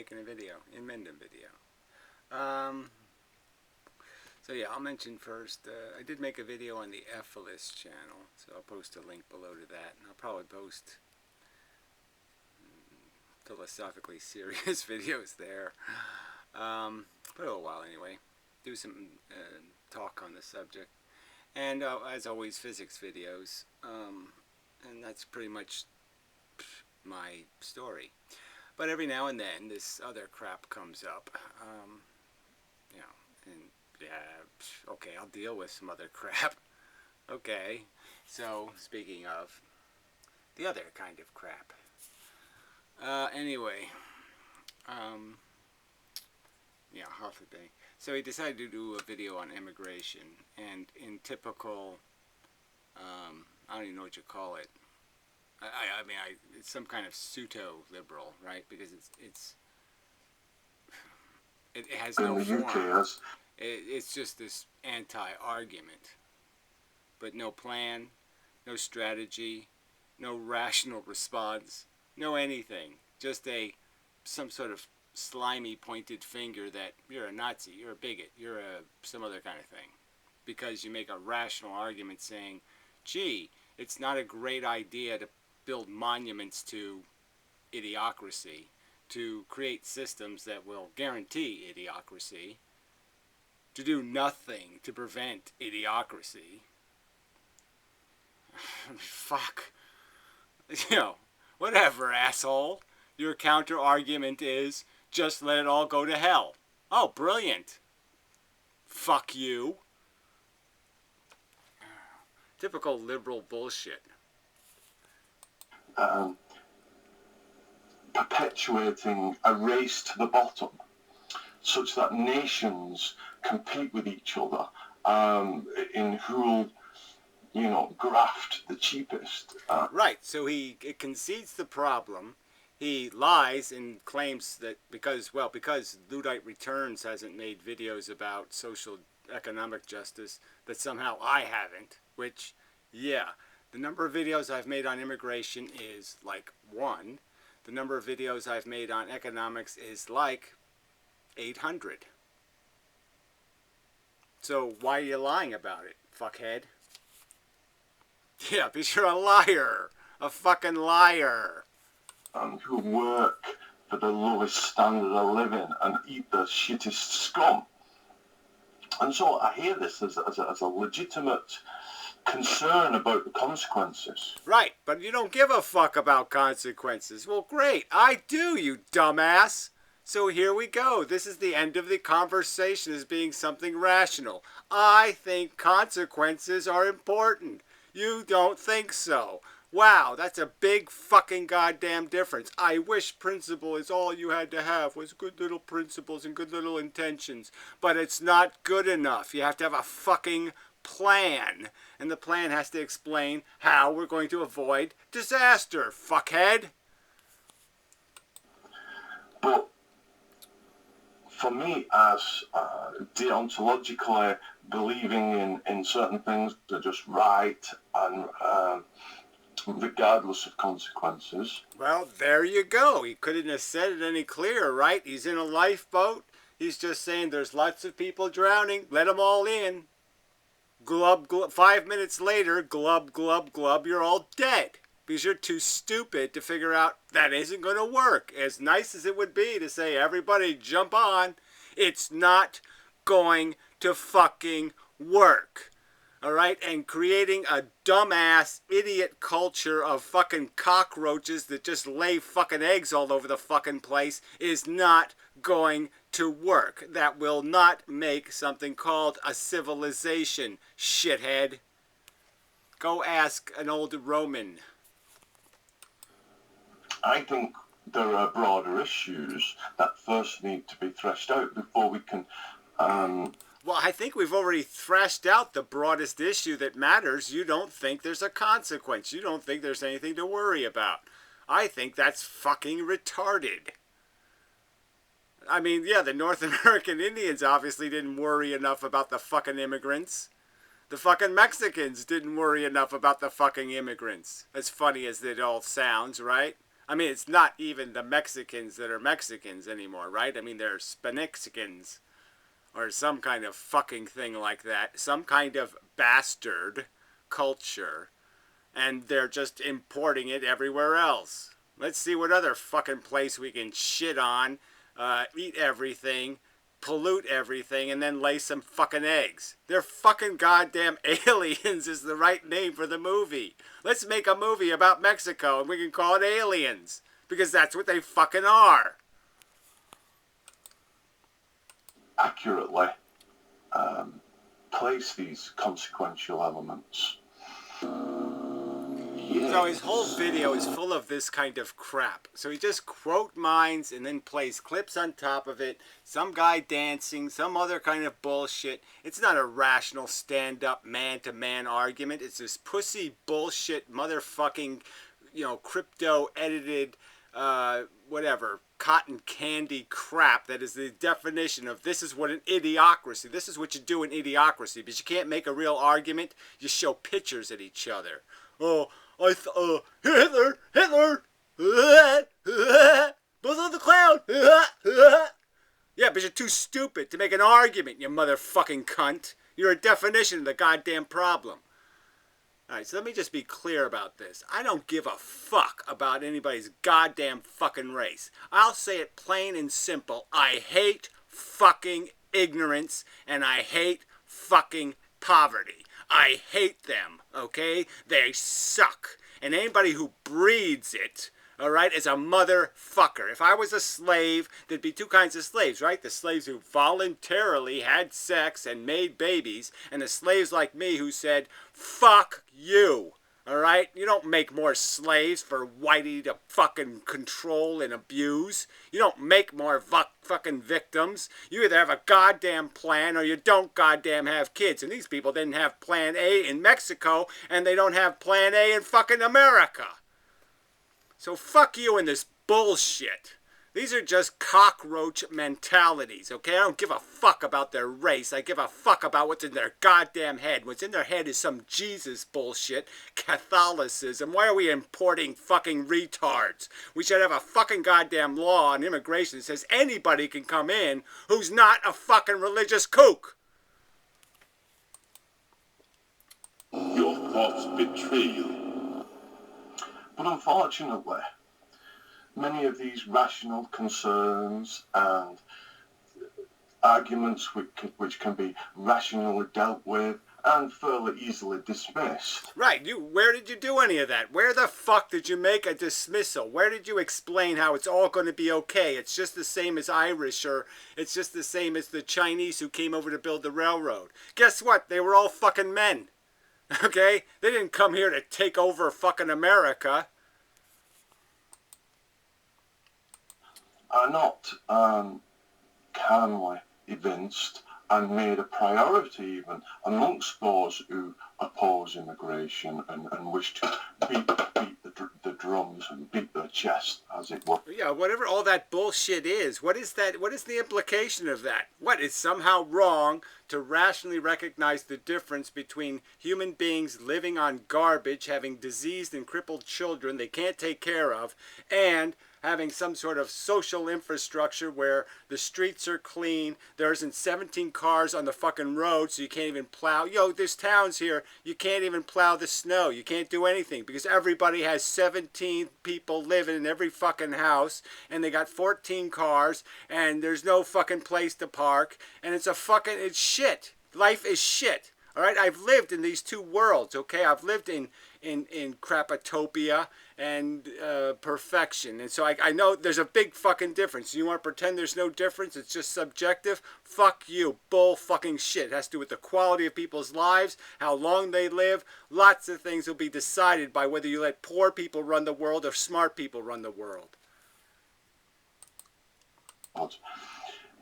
making a video, inmendham video. So yeah, I'll mention first, I did make a video on the F-list channel, so I'll post a link below to that, and I'll probably post philosophically serious videos there, for a little while anyway, do some talk on the subject, and as always, physics videos, and that's pretty much my story. But every now and then, this other crap comes up, you know, and yeah, okay, I'll deal with some other crap. Okay, so speaking of the other kind of crap. Anyway, yeah, half a day. So he decided to do a video on immigration, and in typical, I don't even know what you call it. I mean, it's some kind of pseudo-liberal, right? Because it has no form. It's just this anti-argument, but no plan, no strategy, no rational response, no anything. Just some sort of slimy pointed finger that you're a Nazi, you're a bigot, you're some other kind of thing. Because you make a rational argument saying, gee, it's not a great idea to build monuments to idiocracy, to create systems that will guarantee idiocracy, to do nothing to prevent idiocracy. Fuck. You know, whatever, asshole. Your counter-argument is, just let it all go to hell. Oh, brilliant. Fuck you. Typical liberal bullshit. Perpetuating a race to the bottom, such that nations compete with each other in who'll, graft the cheapest. Right, so he concedes the problem. He lies and claims that because Luddite Returns hasn't made videos about social economic justice, that somehow I haven't, which, yeah, the number of videos I've made on immigration is like 1. The number of videos I've made on economics is like 800. So why are you lying about it, fuckhead? Yeah, because you're a liar. A fucking liar. Who work for the lowest standard of living and eat the shittest scum. And so I hear this as a legitimate concern about the consequences. Right, but you don't give a fuck about consequences. Well, great, I do, you dumbass. So here we go. This is the end of the conversation as being something rational. I think consequences are important. You don't think so. Wow, that's a big fucking goddamn difference. I wish principle is all you had to have was good little principles and good little intentions. But it's not good enough. You have to have a fucking plan. And the plan has to explain how we're going to avoid disaster, fuckhead. But for me, as deontologically believing in certain things that are just right and regardless of consequences. Well, there you go. He couldn't have said it any clearer, right? He's in a lifeboat. He's just saying there's lots of people drowning. Let them all in. Glub, glub. 5 minutes later, glub, glub, glub, you're all dead. Because you're too stupid to figure out that isn't going to work. As nice as it would be to say, everybody jump on, it's not going to fucking work. Alright? And creating a dumbass idiot culture of fucking cockroaches that just lay fucking eggs all over the fucking place is not going to work. That will not make something called a civilization, shithead. Go ask an old Roman. I think there are broader issues that first need to be threshed out before we can... Well, I think we've already thrashed out the broadest issue that matters. You don't think there's a consequence. You don't think there's anything to worry about. I think that's fucking retarded. I mean, yeah, the North American Indians obviously didn't worry enough about the fucking immigrants. The fucking Mexicans didn't worry enough about the fucking immigrants. As funny as it all sounds, right? I mean, it's not even the Mexicans that are Mexicans anymore, right? I mean, they're Spanixicans or some kind of fucking thing like that. Some kind of bastard culture. And they're just importing it everywhere else. Let's see what other fucking place we can shit on, eat everything, pollute everything, and then lay some fucking eggs. They're fucking goddamn aliens is the right name for the movie. Let's make a movie about Mexico and we can call it Aliens. Because that's what they fucking are. Accurately place these consequential elements. So his whole video is full of this kind of crap. So he just quote mines and then plays clips on top of it. Some guy dancing, some other kind of bullshit. It's not a rational stand-up man-to-man argument. It's this pussy bullshit motherfucking, crypto-edited, whatever, cotton candy crap that is the definition of this is what an idiocracy. This is what you do in idiocracy. But you can't make a real argument. You show pictures at each other. Oh, Hitler, both on the clown. Yeah, but you're too stupid to make an argument, you motherfucking cunt. You're a definition of the goddamn problem. Alright, so let me just be clear about this. I don't give a fuck about anybody's goddamn fucking race. I'll say it plain and simple. I hate fucking ignorance and I hate fucking poverty. I hate them, okay? They suck. And anybody who breeds it, all right, is a motherfucker. If I was a slave, there'd be two kinds of slaves, right? The slaves who voluntarily had sex and made babies, and the slaves like me who said, fuck you, all right? You don't make more slaves for whitey to fucking control and abuse. You don't make more fucking victims. You either have a goddamn plan or you don't goddamn have kids. And these people didn't have plan A in Mexico, and they don't have plan A in fucking America. So fuck you and this bullshit. These are just cockroach mentalities, okay? I don't give a fuck about their race. I give a fuck about what's in their goddamn head. What's in their head is some Jesus bullshit, Catholicism. Why are we importing fucking retards? We should have a fucking goddamn law on immigration that says anybody can come in who's not a fucking religious kook. Your thoughts betray you. But unfortunately, many of these rational concerns and arguments which can be rationally dealt with and fairly easily dismissed. Right, where did you do any of that? Where the fuck did you make a dismissal? Where did you explain how it's all going to be okay? It's just the same as Irish, or it's just the same as the Chinese who came over to build the railroad. Guess what? They were all fucking men. Okay? They didn't come here to take over fucking America. Are not calmly evinced and made a priority even amongst those who oppose immigration and wish to beat the drums and beat their chest, as it were. Yeah, whatever all that bullshit is, what is that? What is the implication of that? What is somehow wrong to rationally recognize the difference between human beings living on garbage, having diseased and crippled children they can't take care of, and having some sort of social infrastructure where the streets are clean, there isn't 17 cars on the fucking road so you can't even plow. There's towns here, you can't even plow the snow. You can't do anything because everybody has 17 people living in every fucking house and they got 14 cars and there's no fucking place to park and it's shit. Life is shit. All right, I've lived in these two worlds, okay? I've lived in crapatopia and perfection. And so I know there's a big fucking difference. You want to pretend there's no difference? It's just subjective? Fuck you. Bull fucking shit. It has to do with the quality of people's lives, how long they live. Lots of things will be decided by whether you let poor people run the world or smart people run the world.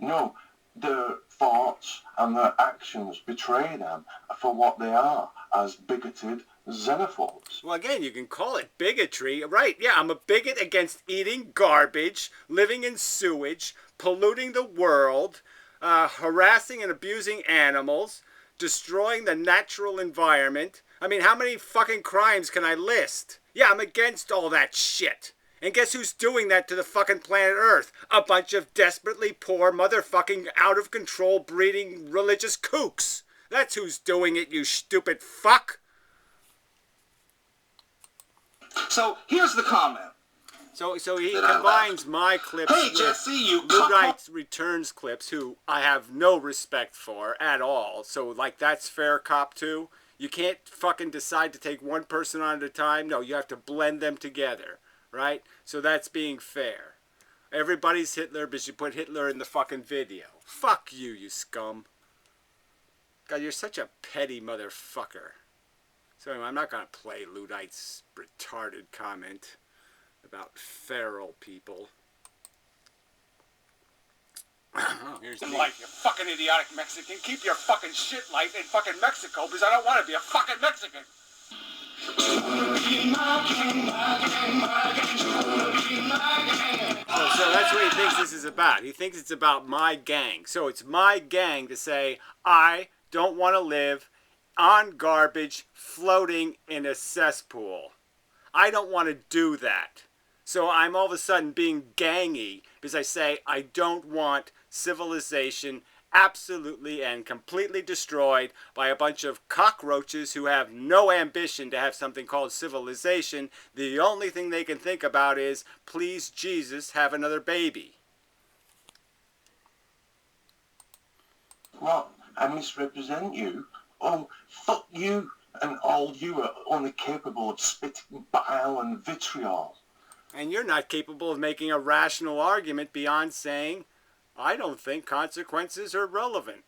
No, their thoughts and their actions betray them for what they are, as bigoted xenophobes. Well, again, you can call it bigotry. Right, yeah, I'm a bigot against eating garbage, living in sewage, polluting the world, harassing and abusing animals, destroying the natural environment. I mean, how many fucking crimes can I list? Yeah, I'm against all that shit. And guess who's doing that to the fucking planet Earth? A bunch of desperately poor, motherfucking, out of control, breeding religious kooks. That's who's doing it, you stupid fuck. So here's the comment. So he combines my clips Hey, with Jesse, you Luddite Returns clips, who I have no respect for at all. So, like, that's fair cop too. You can't fucking decide to take one person on at a time. No, you have to blend them together, right? So that's being fair. Everybody's Hitler, but you put Hitler in the fucking video. Fuck you, you scum. God, you're such a petty motherfucker. So anyway, I'm not going to play Luddite's retarded comment about feral people. Oh, here's me. Life, you fucking idiotic Mexican. Keep your fucking shit life in fucking Mexico, because I don't want to be a fucking Mexican. So that's what he thinks this is about. He thinks it's about my gang. So it's my gang to say, I don't want to live on garbage floating in a cesspool. I don't want to do that. So I'm all of a sudden being gangy because I say I don't want civilization absolutely and completely destroyed by a bunch of cockroaches who have no ambition to have something called civilization. The only thing they can think about is, please Jesus, have another baby. What? I misrepresent you? Oh, fuck you and all you are only capable of spitting bile and vitriol. And you're not capable of making a rational argument beyond saying, I don't think consequences are relevant.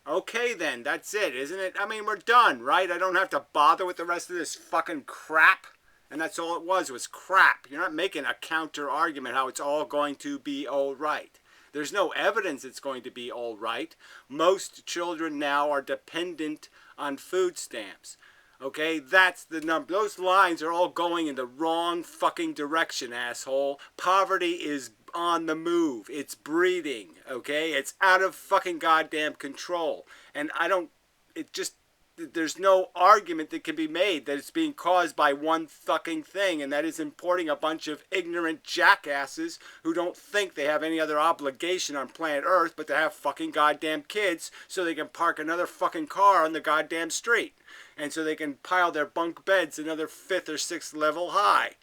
Okay then, that's it, isn't it? I mean, we're done, right? I don't have to bother with the rest of this fucking crap. And that's all it was crap. You're not making a counter argument how it's all going to be all right. There's no evidence it's going to be all right. Most children now are dependent on food stamps. Okay, that's the number. Those lines are all going in the wrong fucking direction, asshole. Poverty is on the move. It's breeding, okay? It's out of fucking goddamn control. And there's no argument that can be made that it's being caused by one fucking thing, and that is importing a bunch of ignorant jackasses who don't think they have any other obligation on planet Earth but to have fucking goddamn kids so they can park another fucking car on the goddamn street. And so they can pile their bunk beds another 5th or 6th level high.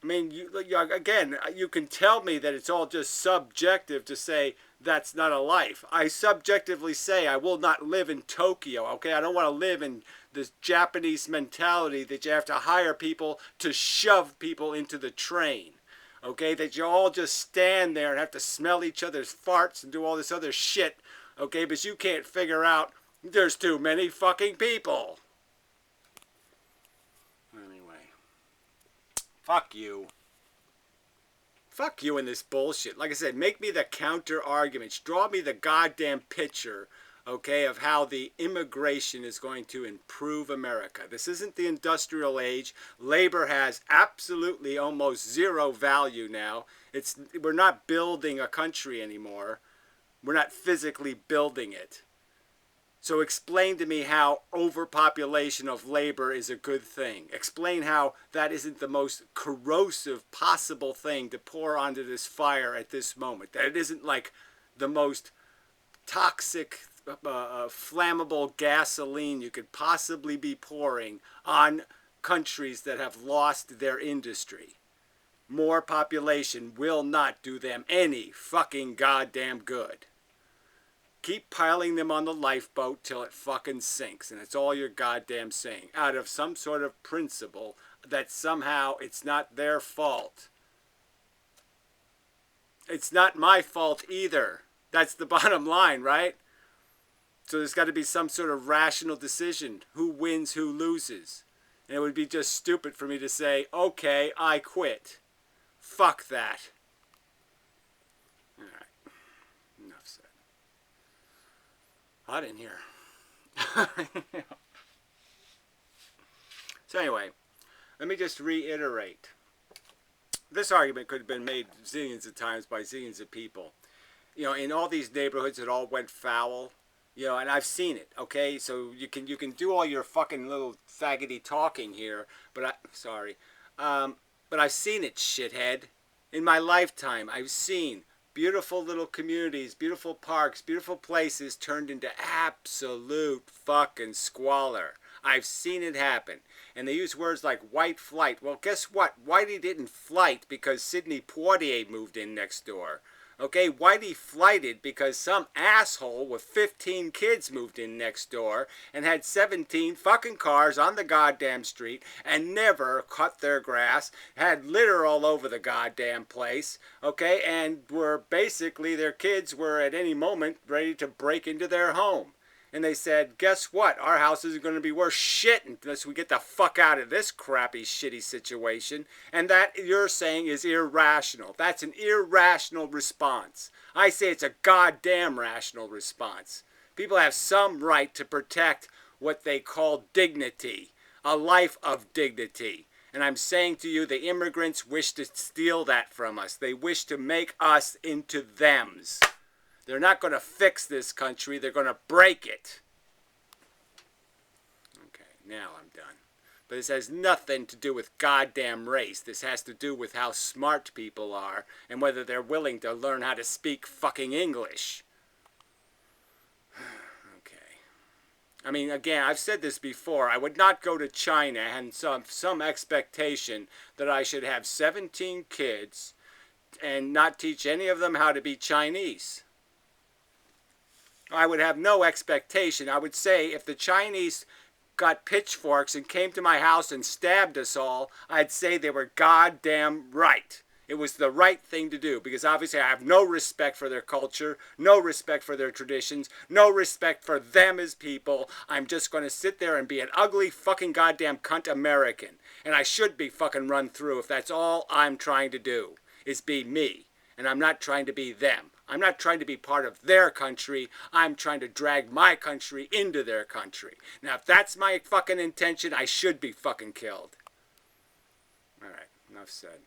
I mean, you can tell me that it's all just subjective to say that's not a life. I subjectively say I will not live in Tokyo, okay? I don't want to live in this Japanese mentality that you have to hire people to shove people into the train, okay? That you all just stand there and have to smell each other's farts and do all this other shit, okay? But you can't figure out there's too many fucking people. Anyway. Fuck you. Fuck you in this bullshit. Like I said, make me the counter arguments. Draw me the goddamn picture, okay, of how the immigration is going to improve America. This isn't the industrial age. Labor has absolutely almost zero value now. We're not building a country anymore. We're not physically building it. So explain to me how overpopulation of labor is a good thing. Explain how that isn't the most corrosive possible thing to pour onto this fire at this moment. That it isn't like the most toxic, flammable gasoline you could possibly be pouring on countries that have lost their industry. More population will not do them any fucking goddamn good. Keep piling them on the lifeboat till it fucking sinks, and it's all you're goddamn saying, out of some sort of principle that somehow it's not their fault. It's not my fault either. That's the bottom line, right? So there's got to be some sort of rational decision. Who wins, who loses? And it would be just stupid for me to say, okay, I quit. Fuck that. Hot in here. So anyway, let me just reiterate. This argument could have been made zillions of times by zillions of people. You know, in all these neighborhoods, it all went foul. You know, and I've seen it. Okay, so you can do all your fucking little faggoty talking here, but But I've seen it, shithead. In my lifetime, I've seen beautiful little communities, beautiful parks, beautiful places turned into absolute fucking squalor. I've seen it happen. And they use words like white flight. Well, guess what? Whitey didn't flight because Sidney Poitier moved in next door. Okay, Whitey flighted because some asshole with 15 kids moved in next door and had 17 fucking cars on the goddamn street and never cut their grass, had litter all over the goddamn place, okay, and were basically, their kids were at any moment ready to break into their home. And they said, guess what? Our house isn't going to be worth shit unless we get the fuck out of this crappy, shitty situation. And that, you're saying, is irrational. That's an irrational response. I say it's a goddamn rational response. People have some right to protect what they call dignity, a life of dignity. And I'm saying to you, the immigrants wish to steal that from us. They wish to make us into thems. They're not going to fix this country. They're going to break it. Okay, now I'm done. But this has nothing to do with goddamn race. This has to do with how smart people are and whether they're willing to learn how to speak fucking English. Okay. I mean, again, I've said this before. I would not go to China and some expectation that I should have 17 kids and not teach any of them how to be Chinese. I would have no expectation. I would say if the Chinese got pitchforks and came to my house and stabbed us all, I'd say they were goddamn right. It was the right thing to do because obviously I have no respect for their culture, no respect for their traditions, no respect for them as people. I'm just going to sit there and be an ugly fucking goddamn cunt American. And I should be fucking run through if that's all I'm trying to do, is be me. And I'm not trying to be them. I'm not trying to be part of their country. I'm trying to drag my country into their country. Now, if that's my fucking intention, I should be fucking killed. All right, enough said.